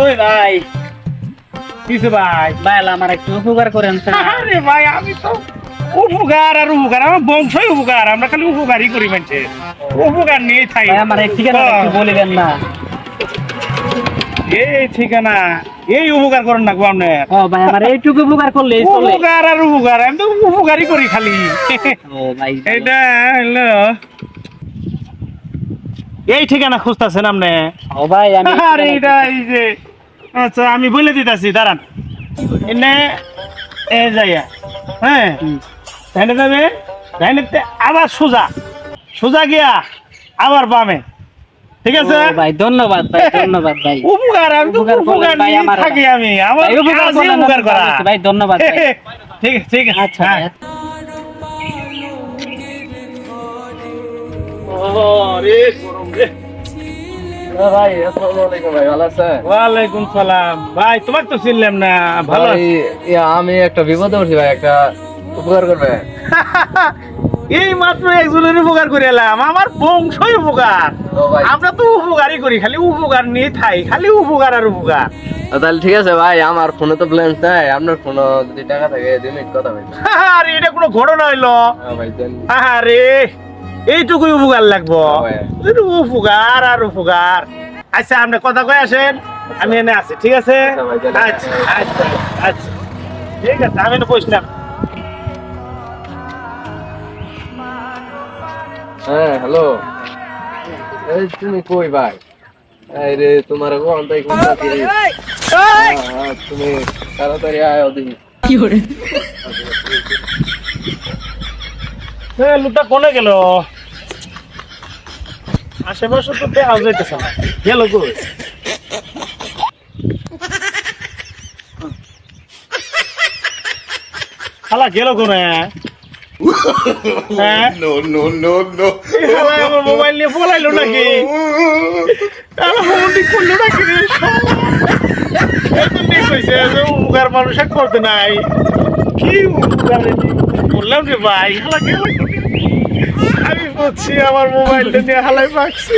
ওই ভাই কিছু ভাই ভাই আমার একটু উপকার করেন স্যার। আরে ভাই আমি তো উপকার আর উপকার আমার বংশই উপকার আমরা খালি উপকারই করি মানছে উপকার নিয়ে থাই ভাই আমার এক ঠিকানা একটু বলিবেন না? এই ঠিকানা এই উপকার করেন না গো আপনি ও ভাই আমার এইটুকু উপকার করলেই চলে। উপকার আর উপকার আমি তো উপকারই করি খালি ও ভাই এটা হলো এই ঠিকানা খুঁজতেছেন আপনি ও ভাই আমি আরে এটা এই যে আচ্ছা আমি বলে দিতেছি দাঁড়ান এনে এ যাইয়া হ্যাঁ তাইলে যাবে তাইলে আবার সোজা সোজা গিয়া আবার বামে ঠিক আছে ও ভাই ধন্যবাদ ভাই ধন্যবাদ ভাই। উপকার আমি তো উপকার করলেন উপকার ভাই নিয়ে আমার। থাকি আমি আমার ভাই উপকার কাজই করলেন, উপকার করা ভাই ধন্যবাদ ভাই। ঠিক ঠিক আছে আচ্ছা হ্যাঁ। ভাই। ওরে গরম রে ভাই আসসালামু আলাইকুম ভাই, ভালো আছেন? ওয়ালাইকুম সালাম ভাই তোমাকে তো চিনলাম না ভালো ভাই, আমি একটা বিপদে পড়ছি ভাই, একটা উপকার করবে? এই মাত্র একজনের উপকার করে এলাম আমার বংশই উপকার ও ভাই, আমরা তো উপকারই করি খালি উপকার নিয়ে থাই খালি উপকার আর উপকার তাহলে ঠিক আছে ভাই, আমার ফোনে তো ব্যালেন্স নাই, আপনার ফোনে যদি টাকা থাকে 2 মিনিট কথা বলবেন। আরে এটা কোনো ঘটনা হইলো হ্যাঁ ভাই দেন। আরে এইটুকুই উপকার লাগবো ভাই। এটা উপকার আর উপকার আচ্ছা আপনি কথা কয়ে আসেন আমি এনে আছি ঠিক আছে আচ্ছা ভাই, চলেন। আচ্ছা আচ্ছা আচ্ছা ঠিক আছে আমি তো বসলাম হ্যাঁ হ্যালো, এই তুমি কই ভাই? এই রে তোমার কোন তাই কোন তুমি তাড়াতাড়ি আয় দেখি। লুটা কোনে গেল আশেপাশে তো দেখা যাইতেছে না গেল কই শালা গেল কোনে হ্যাঁ No, no, no, no. এই শালা আমার মোবাইল নিয়ে পলাইলো নাকি তারা ফোনটি করলো নাকি রে এতদিন কইছে যে উপকার মানুষে করতে নাই কি উপকার বললাম রে ভাই শালা গেল কোনে? আমি বুঝছি আমার মোবাইলটা নিয়ে হালাই পাচ্ছি